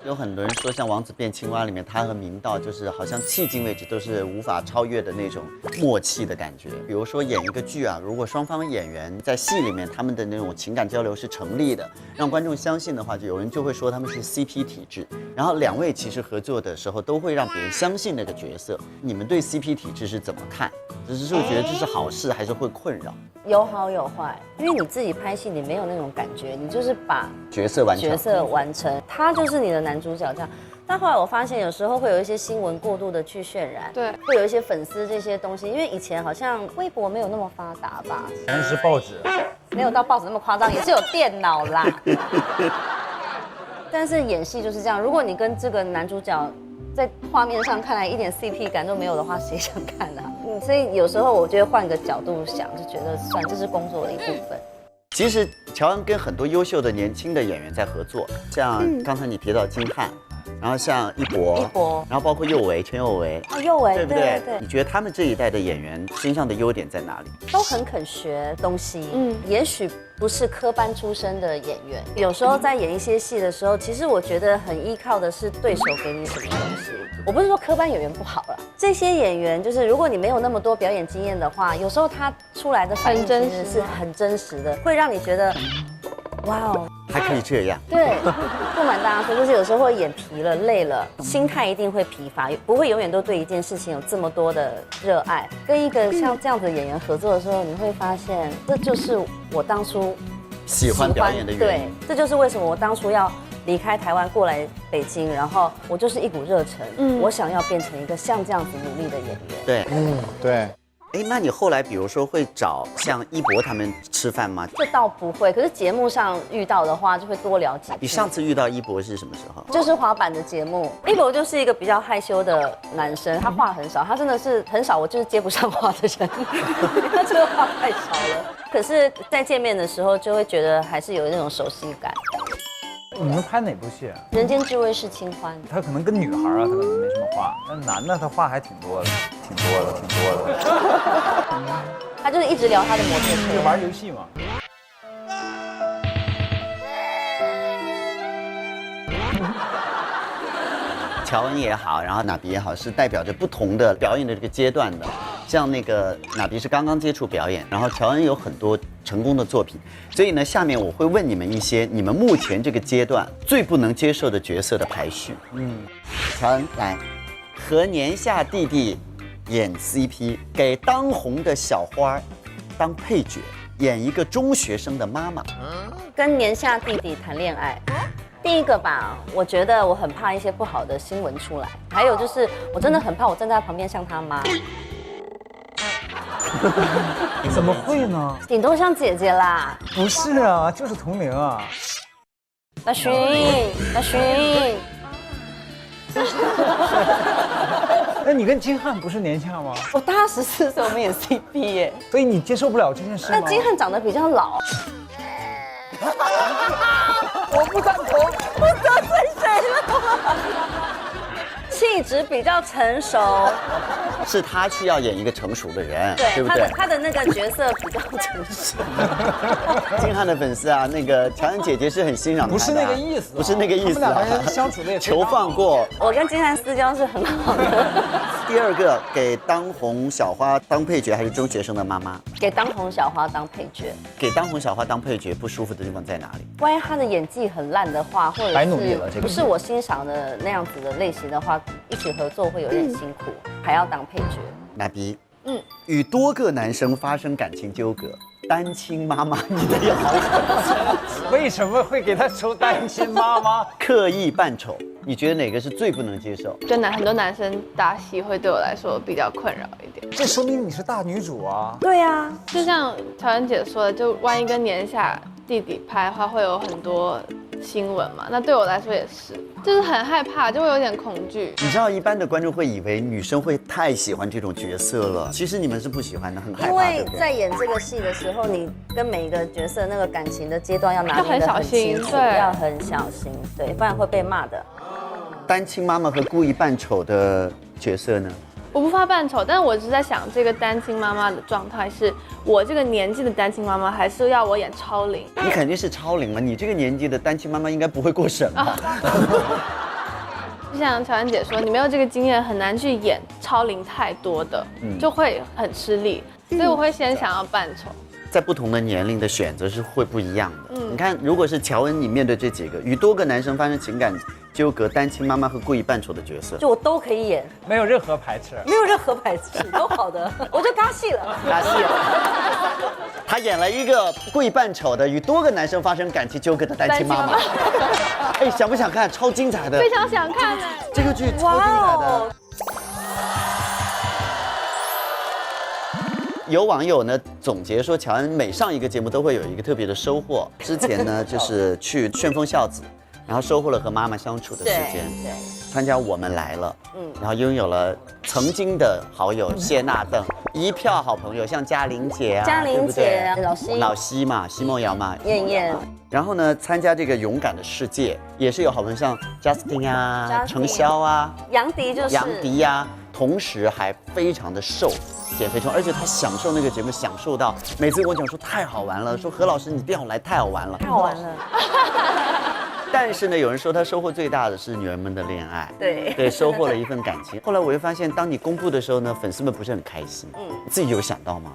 有很多人说，像《王子变青蛙》里面，他和明道就是好像迄今为止都是无法超越的那种默契的感觉。比如说演一个剧啊，如果双方演员在戏里面他们的那种情感交流是成立的，让观众相信的话，就有人就会说他们是 CP 体制。然后两位其实合作的时候都会让别人相信那个角色。你们对 CP 体制是怎么看？只是觉得这是好事，还是会困扰？有好有坏，因为你自己拍戏，你没有那种感觉，你就是把角色完成，他就是你的男主角这样。但后来我发现，有时候会有一些新闻过度的去渲染，对，会有一些粉丝这些东西，因为以前好像微博没有那么发达吧，全是报纸，没有到报纸那么夸张，也是有电脑啦。但是演戏就是这样，如果你跟这个男主角在画面上看来一点 CP 感都没有的话，谁想看啊？所以有时候我觉得换个角度想，就觉得算这是工作的一部分。其实乔恩跟很多优秀的年轻的演员在合作，像刚才你提到金瀚，然后像一博，然后包括陈宥维，宥维，对不对？你觉得他们这一代的演员身上的优点在哪里？都很肯学东西，也许不是科班出身的演员，有时候在演一些戏的时候，其实我觉得很依靠的是对手给你什么东西。我不是说科班演员不好了，这些演员就是如果你没有那么多表演经验的话，有时候他出来的反应其实是很真实的，会让你觉得，哇哦，还可以这样。对，不瞒大家说，就是有时候会演疲了、累了，心态一定会疲乏，不会永远都对一件事情有这么多的热爱。跟一个像这样子的演员合作的时候，你会发现，这就是我当初喜欢表演的原因。对，这就是为什么我当初要离开台湾过来北京，然后我就是一股热忱，我想要变成一个像这样子努力的演员。对，对。哎，那你后来比如说会找像一博他们吃饭吗？这倒不会，可是节目上遇到的话就会多聊几句。你上次遇到一博是什么时候？就是滑板的节目，一博就是一个比较害羞的男生，他话很少，他真的是很少，我就是接不上话的人，他这个话太少了。可是，在见面的时候就会觉得还是有那种熟悉感。你们拍哪部戏啊？人间至味是清欢。他可能跟女孩啊，他可能没什么话，但是男的他话还挺多的。他就是一直聊他的摩托车，就玩游戏嘛。乔恩也好，然后娜比也好，是代表着不同的表演的这个阶段的。像那个娜比是刚刚接触表演，然后乔恩有很多成功的作品，所以呢，下面我会问你们一些你们目前这个阶段最不能接受的角色的排序。乔恩来，和年下弟弟演 CP， 给当红的小花当配角，演一个中学生的妈妈，跟年下弟弟谈恋爱。第一个吧，我觉得我很怕一些不好的新闻出来，还有就是我真的很怕我站在旁边像他妈。怎么会呢？顶多像姐姐啦。不是啊，就是同龄啊。大勋，那你跟金瀚不是年下吗？我大他14岁，我们演 CP 耶。所以你接受不了这件事吗？但金瀚长得比较老。我不赞同，我得罪谁了？气质比较成熟，是他需要演一个成熟的人，对不对？他的那个角色比较成熟。金瀚的粉丝啊，那个乔恩姐姐是很欣赏他的，不是那个意思，不是那个意思。他们两个人相处的也求放过。我跟金瀚私交是很好的。第二个，给当红小花当配角还是中学生的妈妈？给当红小花当配角。给当红小花当配角不舒服的地方在哪里？万一她的演技很烂的话，或者白努力了，这个不是我欣赏的那样子的类型的话，一起合作会有点辛苦，还要当配角。娜比，与多个男生发生感情纠葛，单亲妈妈，你的也好狠。为什么会给他抽单亲妈妈？刻意扮丑，你觉得哪个是最不能接受？就很多男生搭戏会对我来说比较困扰一点。这说明你是大女主啊。对啊，就像乔恩姐说的，就万一跟年下弟弟拍的话，会有很多新闻嘛。那对我来说也是，就是很害怕，就会有点恐惧。你知道，一般的观众会以为女生会太喜欢这种角色了，其实你们是不喜欢的，很害怕。因为在演这个戏的时候，你跟每一个角色那个感情的阶段要拿捏得很清楚，要很小心，对，不然会被骂的。单亲妈妈和故意扮丑的角色呢？我不怕扮丑，但是我只是在想，这个单亲妈妈的状态是我这个年纪的单亲妈妈，还是要我演超龄？你肯定是超龄了，你这个年纪的单亲妈妈应该不会过审吧？像乔安姐说，你没有这个经验，很难去演超龄太多的，就会很吃力。所以我会先想要扮丑。在不同的年龄的选择是会不一样的。你看，如果是乔恩，你面对这几个与多个男生发生情感纠葛、单亲妈妈和故意扮丑的角色，就我都可以演，没有任何排斥。没有任何排斥，都好的，我就尬戏了。打戏了。他演了一个故意扮丑的与多个男生发生感情纠葛的单亲妈妈。哎，想不想看？超精彩的，非常想看呢。这个剧超精彩的。有网友呢总结说，乔恩每上一个节目都会有一个特别的收获。之前呢就是去旋风孝子，然后收获了和妈妈相处的时间。对，参加《我们来了》，然后拥有了曾经的好友谢娜邓，一票好朋友，像嘉玲姐啊，嘉玲姐、老西嘛，奚梦瑶嘛，燕燕。然后呢，参加这个勇敢的世界，也是有好朋友像 Justin 啊、程潇啊、杨迪就是杨迪呀，同时还非常的瘦。减肥中，而且他享受那个节目，享受到每次跟我讲说太好玩了，说何老师你一定要来，太好玩了，太好玩了。但是呢，有人说他收获最大的是女儿们的恋爱，对，收获了一份感情。后来我又发现，当你公布的时候呢，粉丝们不是很开心，你自己有想到吗？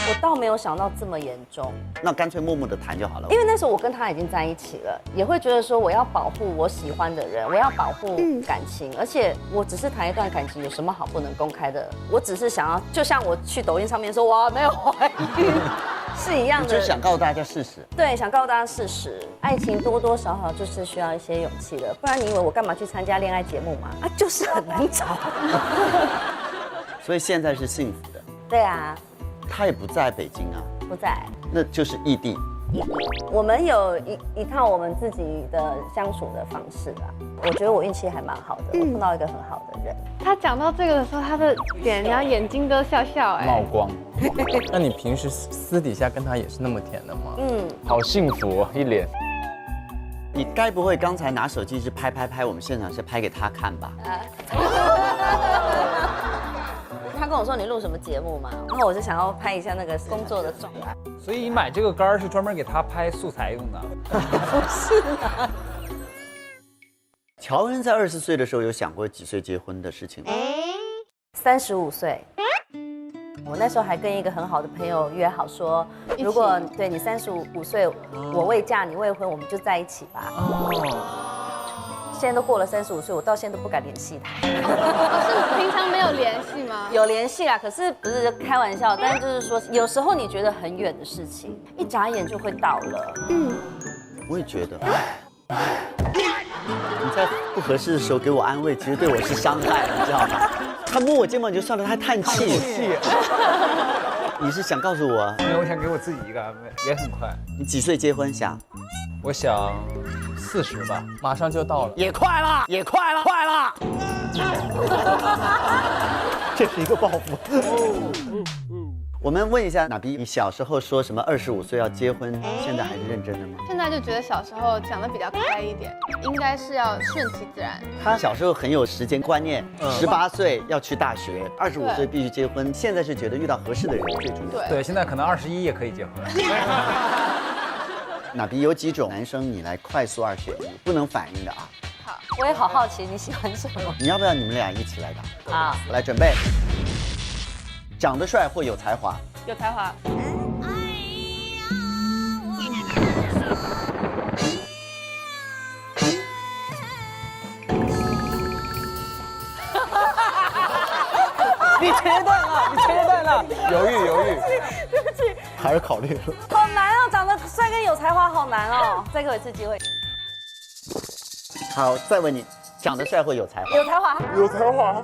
我倒没有想到这么严重，那干脆默默的谈就好了。因为那时候我跟他已经在一起了，也会觉得说我要保护我喜欢的人，我要保护感情，而且我只是谈一段感情，有什么好不能公开的？我只是想要，就像我去抖音上面说我没有怀孕，是一样的，就是想告诉大家事实。对，想告诉大家事实，爱情多多少少就是需要一些勇气的，不然你以为我干嘛去参加恋爱节目吗？啊，就是很难找。所以现在是幸福的。对啊。他也不在北京啊，不在，那就是异地。我们有一套我们自己的相处的方式啦。我觉得我运气还蛮好的，我碰到一个很好的人。他讲到这个的时候，他的脸，然后眼睛都笑笑，哎，冒光。那你平时私底下跟他也是那么甜的吗？好幸福，一脸。你该不会刚才拿手机是拍，我们现场是拍给他看吧？他跟我说你录什么节目嘛，然后我就想要拍一下那个工作的状态。所以你买这个杆是专门给他拍素材用的？不是啊。乔恩在20岁的时候有想过几岁结婚的事情吗？35岁。我那时候还跟一个很好的朋友约好说，如果对你35岁，我未嫁你未婚，我们就在一起吧。现在都过了35岁，我到现在都不敢联系他。是平常没有联系吗？有联系啦，可是不是开玩笑，但是就是说，有时候你觉得很远的事情，一眨眼就会到了。我也觉得。你在不合适的时候给我安慰，其实对我是伤害，你知道吗？他摸我肩膀就算了，他还叹气。你是想告诉我？没有，我想给我自己一个安慰，也很快。你几岁结婚想？我想40吧，马上就到了。也快了，快了。这是一个报复。我们问一下哪比，你小时候说什么25岁要结婚，现在还是认真的吗？现在就觉得小时候想的比较开一点，应该是要顺其自然。他小时候很有时间观念，18岁要去大学，25岁必须结婚。现在是觉得遇到合适的人最重要。对，现在可能21也可以结婚。哪比有几种男生你来快速2选1，不能反应的啊。好，我也好好奇你喜欢什么。你要不要你们俩一起来打？好，我来准备。长得帅或有才华？有才华。你切断了，犹豫。对不起，还是考虑了。好难哦，长得帅跟有才华好难哦。再给我一次机会。好，再问你，长得帅或有才华？有才华。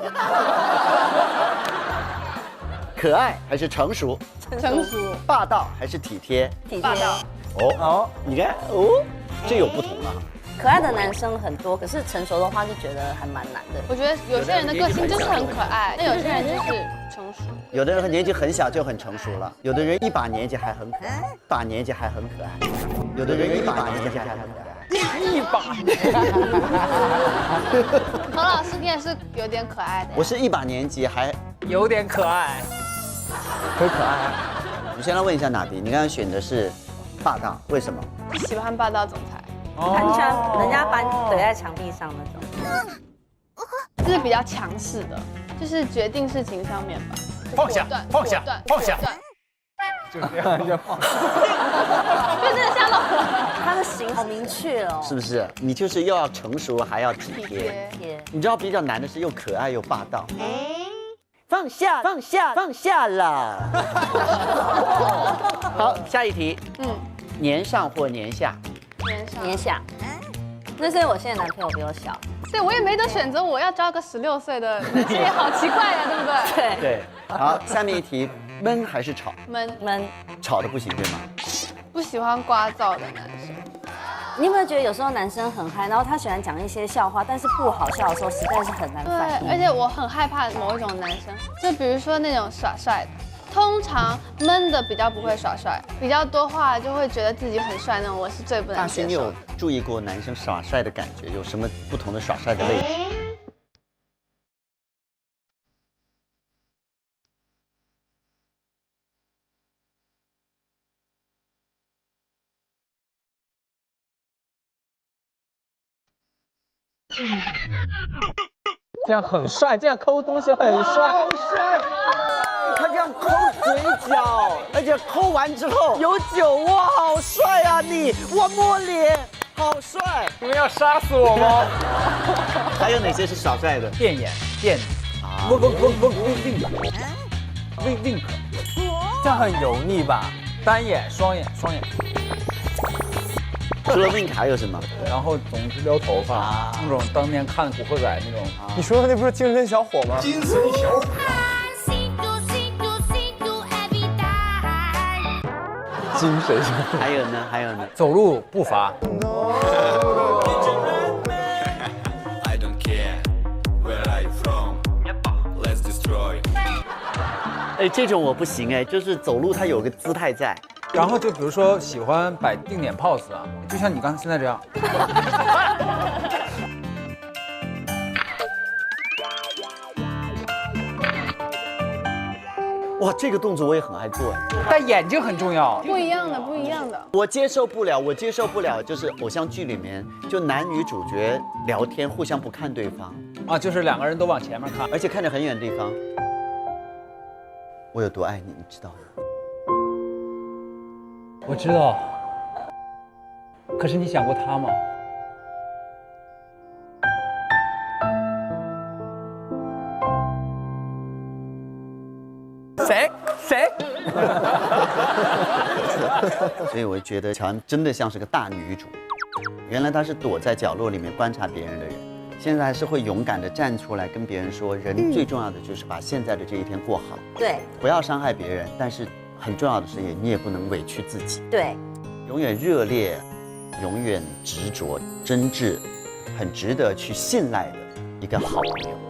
可爱还是成熟？成熟。霸道还是体贴？体贴。哦，你看哦，这有不同了。可爱的男生很多，可是成熟的话就觉得还蛮难的。我觉得有些人的个性就是很可爱，那有些人就是成熟。有的人年纪很小就很成熟了，有的人一把年纪还很可爱，有的人一把年纪还很可爱。何老师，你也是有点可爱的。我是一把年纪还有点可爱，很可爱。我们先来问一下哪比，你刚刚选的是霸道，为什么？喜欢霸道总裁。很喜欢人家把你怼在墙壁上那种。是比较强势的，就是决定事情上面吧。放下，放下，放下。就这样就放。就真的像老婆。他的型好明确哦，是不是？你就是又要成熟，还要体贴。贴。你知道比较难的是又可爱又霸道。放下，放下，放下了。好，下一题。年上或年下？年下。那是因为我现在男朋友比我小。对，我也没得选择，我要交个16岁的男生也好奇怪呀，对不对？对。对。好，下面一题，闷还是吵？闷。吵的不行，对吗？不喜欢聒噪的男生。你有没有觉得有时候男生很嗨，然后他喜欢讲一些笑话，但是不好笑的时候实在是很难反应。对，而且我很害怕某一种男生，就比如说那种耍帅的。通常闷的比较不会耍帅，比较多话就会觉得自己很帅那种，我是最不能大勋，你有接受的。注意过男生耍帅的感觉？有什么不同的耍帅的类型？这样很帅，这样抠东西很帅。他这样抠嘴角，而且抠完之后有酒，哇，好帅啊你！我摸脸，好帅。你们要杀死我吗？还有哪些是耍帅的？电眼、电啊，不，wink，这样很油腻吧？单眼、双眼，除了 wink 还有什么？然后总是撩头发，那种当年看《古惑仔》那种。你说的那不是精神小伙吗？精神小伙。精神小伙。还有呢？还有呢？走路步伐。I don't care where are you from. Let's destroy. 哎，这种我不行哎，就是走路它有个姿态在。然后就比如说喜欢摆定点 pose 啊，就像你刚才现在这样。哇，这个动作我也很爱做哎。但眼睛很重要。不一样的，不一样的。我接受不了，就是偶像剧里面就男女主角聊天互相不看对方啊，就是两个人都往前面看，而且看着很远的地方。我有多爱你，你知道吗？我知道。可是你想过他吗？谁？所以我觉得乔安真的像是个大女主。原来她是躲在角落里面观察别人的人，现在还是会勇敢地站出来跟别人说，人最重要的就是把现在的这一天过好，对，不要伤害别人，但是很重要的是你也不能委屈自己，对，永远热烈，永远执着、真挚，很值得去信赖的一个好朋友。